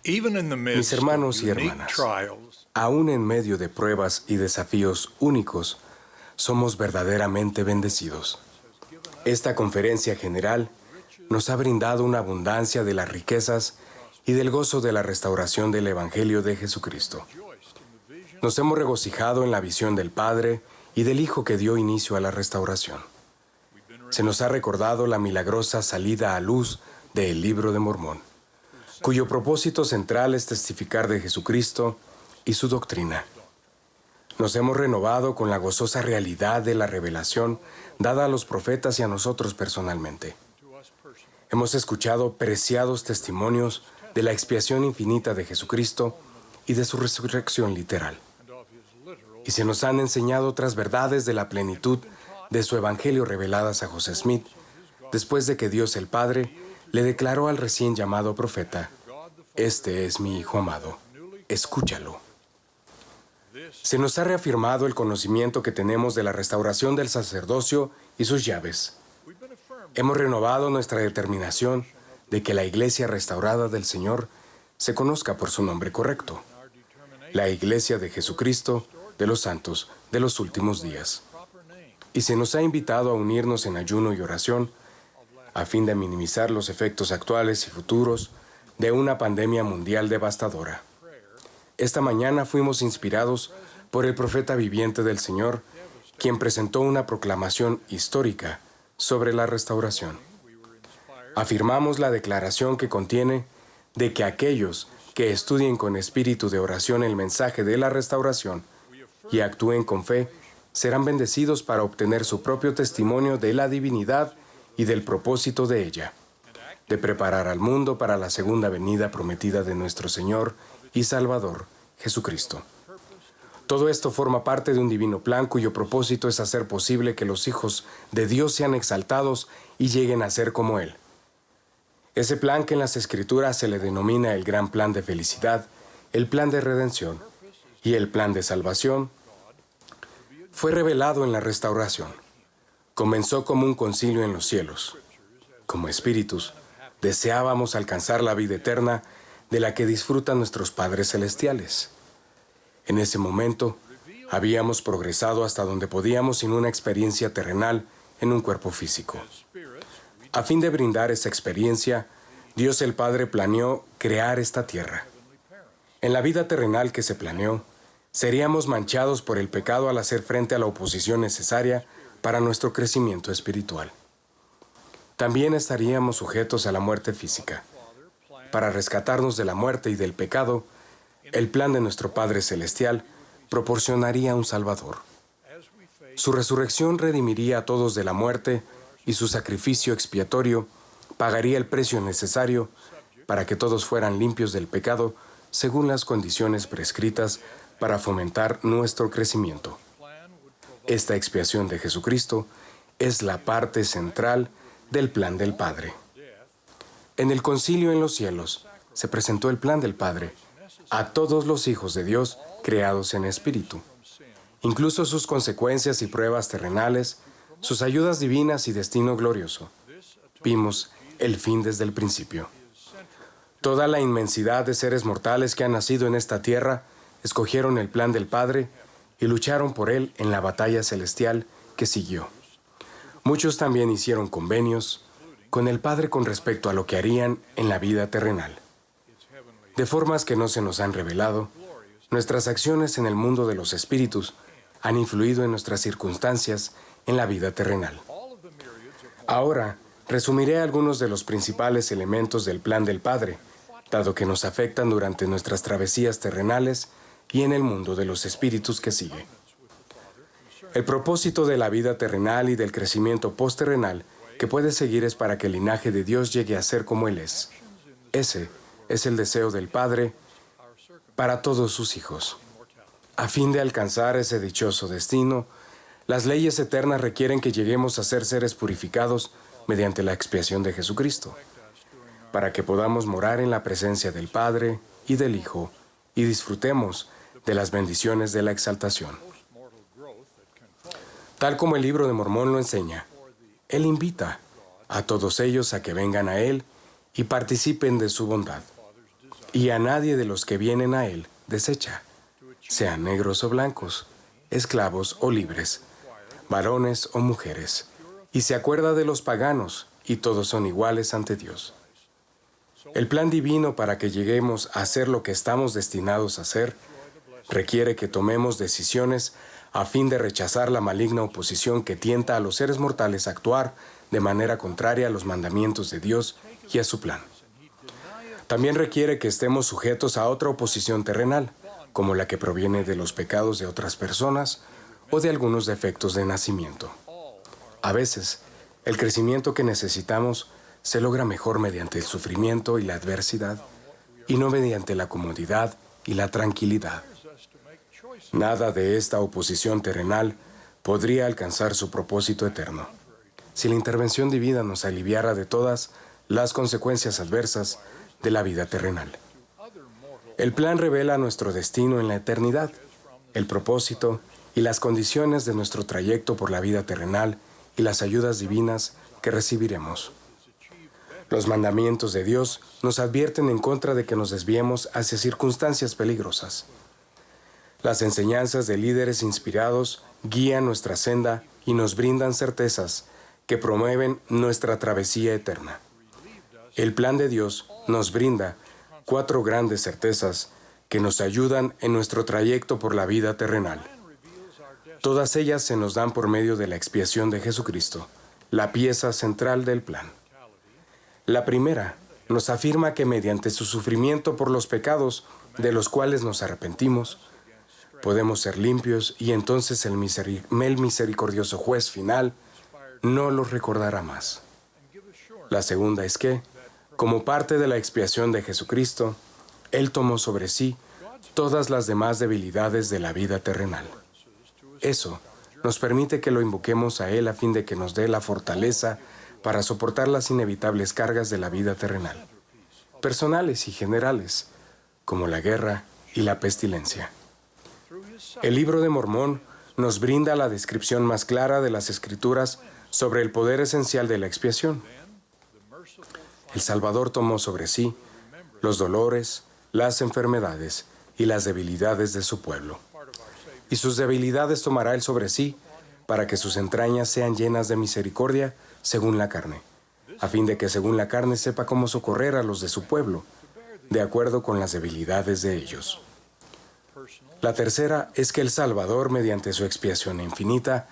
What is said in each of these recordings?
Mis hermanos y hermanas, aún en medio de pruebas y desafíos únicos, somos verdaderamente bendecidos. Esta conferencia general nos ha brindado una abundancia de las riquezas y del gozo de la restauración del Evangelio de Jesucristo. Nos hemos regocijado en la visión del Padre y del Hijo que dio inicio a la restauración. Se nos ha recordado la milagrosa salida a luz del Libro de Mormón, cuyo propósito central es testificar de Jesucristo y su doctrina. Nos hemos renovado con la gozosa realidad de la revelación dada a los profetas y a nosotros personalmente. Hemos escuchado preciados testimonios de la expiación infinita de Jesucristo y de su resurrección literal. Y se nos han enseñado otras verdades de la plenitud de su Evangelio reveladas a José Smith, después de que Dios el Padre le declaró al recién llamado profeta: «Este es mi Hijo amado, escúchalo». Se nos ha reafirmado el conocimiento que tenemos de la restauración del sacerdocio y sus llaves. Hemos renovado nuestra determinación de que la Iglesia restaurada del Señor se conozca por su nombre correcto: la Iglesia de Jesucristo de los santos de los últimos días. Y se nos ha invitado a unirnos en ayuno y oración a fin de minimizar los efectos actuales y futuros de una pandemia mundial devastadora. Esta mañana fuimos inspirados por el profeta viviente del Señor, quien presentó una proclamación histórica sobre la restauración. Afirmamos la declaración que contiene de que aquellos que estudien con espíritu de oración el mensaje de la restauración y actúen con fe, serán bendecidos para obtener su propio testimonio de la divinidad y del propósito de ella, de preparar al mundo para la segunda venida prometida de nuestro Señor y Salvador, Jesucristo. Todo esto forma parte de un divino plan cuyo propósito es hacer posible que los hijos de Dios sean exaltados y lleguen a ser como Él. Ese plan que en las Escrituras se le denomina el gran plan de felicidad, el plan de redención y el plan de salvación, fue revelado en la restauración. Comenzó como un concilio en los cielos. Como espíritus, deseábamos alcanzar la vida eterna de la que disfrutan nuestros padres celestiales. En ese momento, habíamos progresado hasta donde podíamos sin una experiencia terrenal en un cuerpo físico. A fin de brindar esa experiencia, Dios el Padre planeó crear esta tierra. En la vida terrenal que se planeó, seríamos manchados por el pecado al hacer frente a la oposición necesaria para nuestro crecimiento espiritual. También estaríamos sujetos a la muerte física. Para rescatarnos de la muerte y del pecado, el plan de nuestro Padre Celestial proporcionaría un Salvador. Su resurrección redimiría a todos de la muerte y su sacrificio expiatorio pagaría el precio necesario para que todos fueran limpios del pecado según las condiciones prescritas para fomentar nuestro crecimiento. Esta expiación de Jesucristo es la parte central del plan del Padre. En el concilio en los cielos se presentó el plan del Padre a todos los hijos de Dios creados en espíritu, incluso sus consecuencias y pruebas terrenales, sus ayudas divinas y destino glorioso. Vimos el fin desde el principio. Toda la inmensidad de seres mortales que han nacido en esta tierra escogieron el plan del Padre y lucharon por él en la batalla celestial que siguió. Muchos también hicieron convenios con el Padre con respecto a lo que harían en la vida terrenal. De formas que no se nos han revelado, nuestras acciones en el mundo de los espíritus han influido en nuestras circunstancias en la vida terrenal. Ahora, resumiré algunos de los principales elementos del plan del Padre, dado que nos afectan durante nuestras travesías terrenales y en el mundo de los espíritus que sigue. El propósito de la vida terrenal y del crecimiento postterrenal que puede seguir es para que el linaje de Dios llegue a ser como Él es. Ese es el deseo del Padre para todos sus hijos. A fin de alcanzar ese dichoso destino, las leyes eternas requieren que lleguemos a ser seres purificados mediante la expiación de Jesucristo, para que podamos morar en la presencia del Padre y del Hijo y disfrutemos de las bendiciones de la exaltación. Tal como el Libro de Mormón lo enseña, Él invita a todos ellos a que vengan a Él y participen de su bondad. y a nadie de los que vienen a Él desecha, sean negros o blancos, esclavos o libres, varones o mujeres, y se acuerda de los paganos, y todos son iguales ante Dios. El plan divino para que lleguemos a ser lo que estamos destinados a ser requiere que tomemos decisiones a fin de rechazar la maligna oposición que tienta a los seres mortales a actuar de manera contraria a los mandamientos de Dios y a su plan. También requiere que estemos sujetos a otra oposición terrenal, como la que proviene de los pecados de otras personas o de algunos defectos de nacimiento. A veces, el crecimiento que necesitamos se logra mejor mediante el sufrimiento y la adversidad, y no mediante la comodidad y la tranquilidad. Nada de esta oposición terrenal podría alcanzar su propósito eterno. Si la intervención divina nos aliviara de todas las consecuencias adversas de la vida terrenal. El plan revela nuestro destino en la eternidad, el propósito y las condiciones de nuestro trayecto por la vida terrenal y las ayudas divinas que recibiremos. Los mandamientos de Dios nos advierten en contra de que nos desviemos hacia circunstancias peligrosas. Las enseñanzas de líderes inspirados guían nuestra senda y nos brindan certezas que promueven nuestra travesía eterna. El plan de Dios nos brinda 4 grandes certezas que nos ayudan en nuestro trayecto por la vida terrenal. Todas ellas se nos dan por medio de la expiación de Jesucristo, la pieza central del plan. La primera nos afirma que mediante su sufrimiento por los pecados de los cuales nos arrepentimos, podemos ser limpios y entonces el misericordioso juez final no los recordará más. La segunda es que, como parte de la expiación de Jesucristo, Él tomó sobre sí todas las demás debilidades de la vida terrenal. Eso nos permite que lo invoquemos a Él a fin de que nos dé la fortaleza para soportar las inevitables cargas de la vida terrenal, personales y generales, como la guerra y la pestilencia. El Libro de Mormón nos brinda la descripción más clara de las Escrituras sobre el poder esencial de la expiación. El Salvador tomó sobre sí los dolores, las enfermedades y las debilidades de su pueblo. Y sus debilidades tomará Él sobre sí para que sus entrañas sean llenas de misericordia según la carne, a fin de que según la carne sepa cómo socorrer a los de su pueblo, de acuerdo con las debilidades de ellos. La tercera es que el Salvador, mediante su expiación infinita,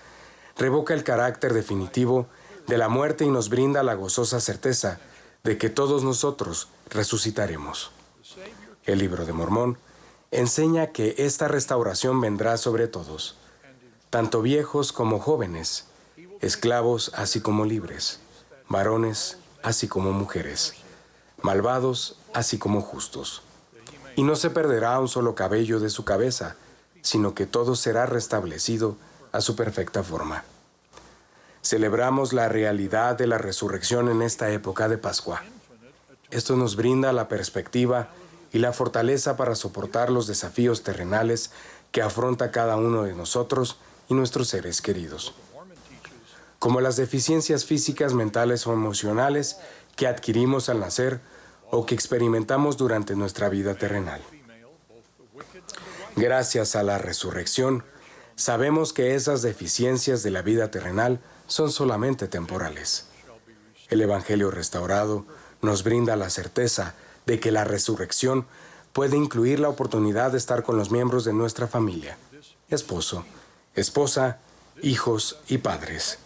revoca el carácter definitivo de la muerte y nos brinda la gozosa certeza de que todos nosotros resucitaremos. El Libro de Mormón enseña que esta restauración vendrá sobre todos, tanto viejos como jóvenes, esclavos así como libres, varones así como mujeres, malvados así como justos. Y no se perderá un solo cabello de su cabeza, sino que todo será restablecido a su perfecta forma. Celebramos la realidad de la resurrección en esta época de Pascua. Esto nos brinda la perspectiva y la fortaleza para soportar los desafíos terrenales que afronta cada uno de nosotros y nuestros seres queridos, como las deficiencias físicas, mentales o emocionales que adquirimos al nacer o que experimentamos durante nuestra vida terrenal. Gracias a la resurrección, sabemos que esas deficiencias de la vida terrenal son solamente temporales. El Evangelio restaurado nos brinda la certeza de que la resurrección puede incluir la oportunidad de estar con los miembros de nuestra familia, esposo, esposa, hijos y padres.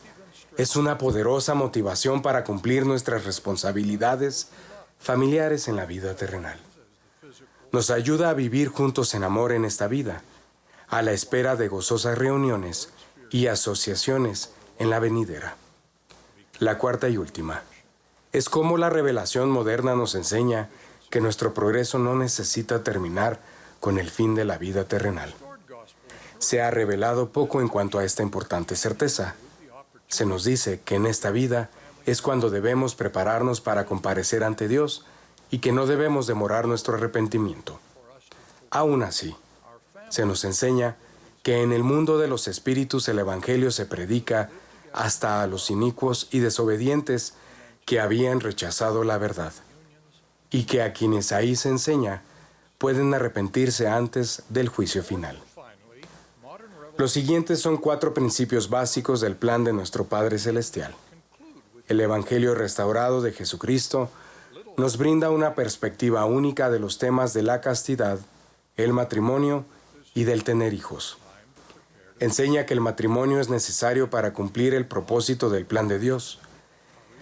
Es una poderosa motivación para cumplir nuestras responsabilidades familiares en la vida terrenal. Nos ayuda a vivir juntos en amor en esta vida, a la espera de gozosas reuniones y asociaciones en la venidera. La cuarta y última es cómo la revelación moderna nos enseña que nuestro progreso no necesita terminar con el fin de la vida terrenal. Se ha revelado poco en cuanto a esta importante certeza. Se nos dice que en esta vida es cuando debemos prepararnos para comparecer ante Dios y que no debemos demorar nuestro arrepentimiento. Aún así, se nos enseña que en el mundo de los espíritus el Evangelio se predica hasta a los inicuos y desobedientes que habían rechazado la verdad. y que a quienes ahí se enseña pueden arrepentirse antes del juicio final. Los siguientes son 4 principios básicos del plan de nuestro Padre Celestial. El Evangelio restaurado de Jesucristo nos brinda una perspectiva única de los temas de la castidad, el matrimonio y del tener hijos. Enseña que el matrimonio es necesario para cumplir el propósito del plan de Dios,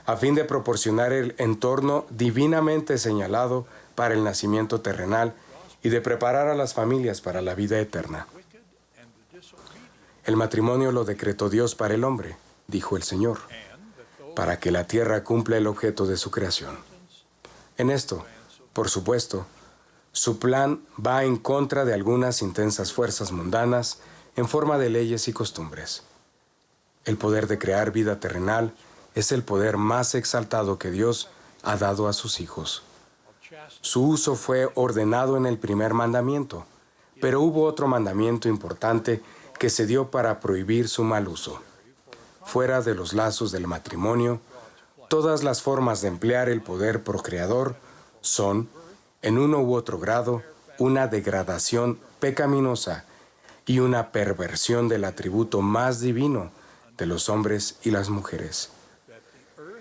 a fin de proporcionar el entorno divinamente señalado para el nacimiento terrenal y de preparar a las familias para la vida eterna. El matrimonio lo decretó Dios para el hombre, dijo el Señor, para que la tierra cumpla el objeto de su creación. En esto, por supuesto, su plan va en contra de algunas intensas fuerzas mundanas en forma de leyes y costumbres. El poder de crear vida terrenal es el poder más exaltado que Dios ha dado a sus hijos. Su uso fue ordenado en el primer mandamiento, pero hubo otro mandamiento importante que se dio para prohibir su mal uso. Fuera de los lazos del matrimonio, todas las formas de emplear el poder procreador son, en uno u otro grado, una degradación pecaminosa y una perversión del atributo más divino de los hombres y las mujeres.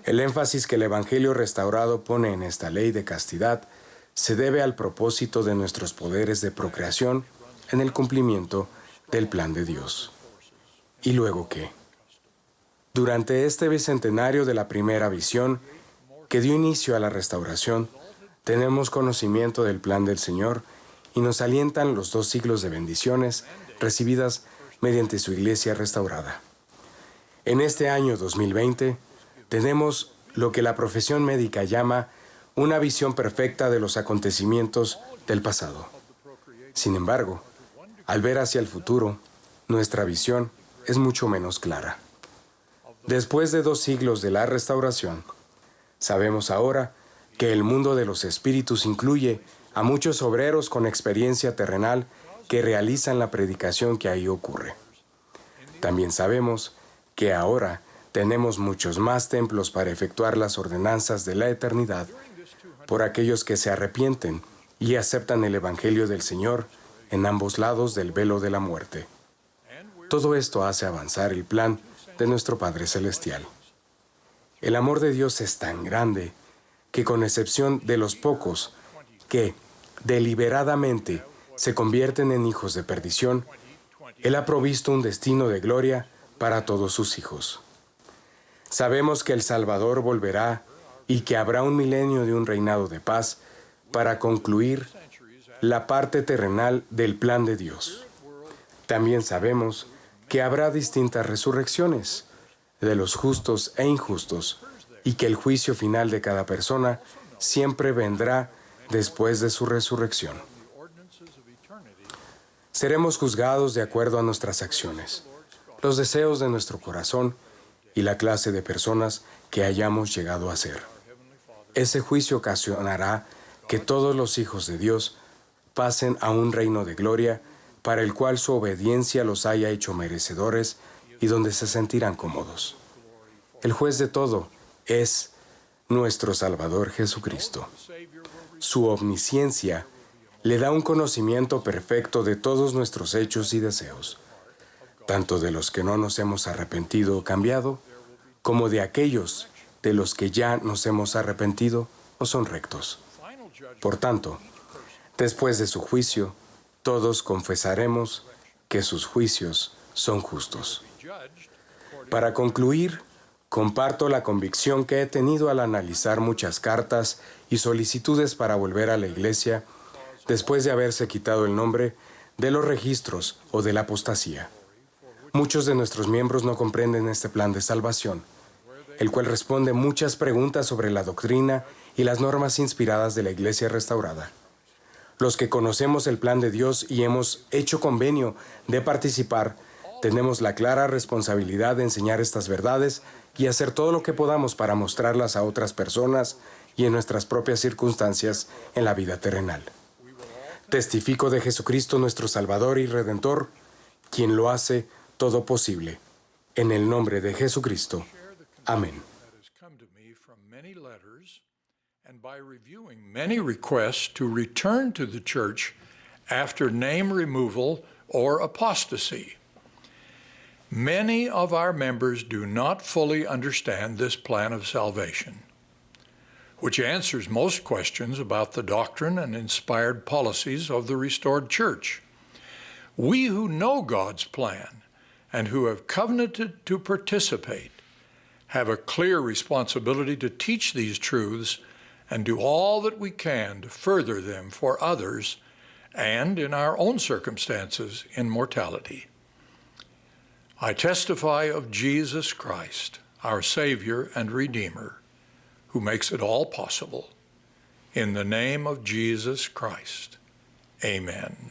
El énfasis que el Evangelio restaurado pone en esta ley de castidad se debe al propósito de nuestros poderes de procreación en el cumplimiento del plan de Dios. ¿Y luego qué? Durante este bicentenario de la primera visión, que dio inicio a la restauración, tenemos conocimiento del plan del Señor y nos alientan los 2 siglos de bendiciones recibidas mediante su iglesia restaurada. En este año 2020, tenemos lo que la profesión médica llama una visión perfecta de los acontecimientos del pasado. Sin embargo, al ver hacia el futuro, nuestra visión es mucho menos clara. Después de 2 siglos de la restauración, sabemos ahora que el mundo de los espíritus incluye a muchos obreros con experiencia terrenal que realizan la predicación que ahí ocurre. También sabemos que ahora tenemos muchos más templos para efectuar las ordenanzas de la eternidad por aquellos que se arrepienten y aceptan el Evangelio del Señor en ambos lados del velo de la muerte. Todo esto hace avanzar el plan de nuestro Padre Celestial. El amor de Dios es tan grande que, con excepción de los pocos que deliberadamente se convierten en hijos de perdición, Él ha provisto un destino de gloria para todos sus hijos. Sabemos que el Salvador volverá y que habrá un milenio de un reinado de paz para concluir la parte terrenal del plan de Dios. También sabemos que habrá distintas resurrecciones de los justos e injustos y que el juicio final de cada persona siempre vendrá después de su resurrección. Seremos juzgados de acuerdo a nuestras acciones, los deseos de nuestro corazón y la clase de personas que hayamos llegado a ser. Ese juicio ocasionará que todos los hijos de Dios pasen a un reino de gloria para el cual su obediencia los haya hecho merecedores y donde se sentirán cómodos. El juez de todo es nuestro Salvador Jesucristo. Su omnisciencia le da un conocimiento perfecto de todos nuestros hechos y deseos, tanto de los que no nos hemos arrepentido o cambiado, como de aquellos de los que ya nos hemos arrepentido o son rectos. Por tanto, después de su juicio, todos confesaremos que sus juicios son justos. Para concluir, comparto la convicción que he tenido al analizar muchas cartas y solicitudes para volver a la Iglesia después de haberse quitado el nombre de los registros o de la apostasía. Muchos de nuestros miembros no comprenden este plan de salvación, el cual responde muchas preguntas sobre la doctrina y las normas inspiradas de la Iglesia restaurada. Los que conocemos el plan de Dios y hemos hecho convenio de participar, tenemos la clara responsabilidad de enseñar estas verdades y hacer todo lo que podamos para mostrarlas a otras personas y en nuestras propias circunstancias en la vida terrenal. Testifico de Jesucristo nuestro Salvador y Redentor, quien lo hace todo posible. En el nombre de Jesucristo. Amén. and by reviewing many requests to return to the church after name removal or apostasy. Many of our members do not fully understand this plan of salvation, which answers most questions about the doctrine and inspired policies of the restored church. We who know God's plan and who have covenanted to participate have a clear responsibility to teach these truths and do all that we can to further them for others and in our own circumstances in mortality. I testify of Jesus Christ, our Savior and Redeemer, who makes it all possible. In the name of Jesus Christ, amen.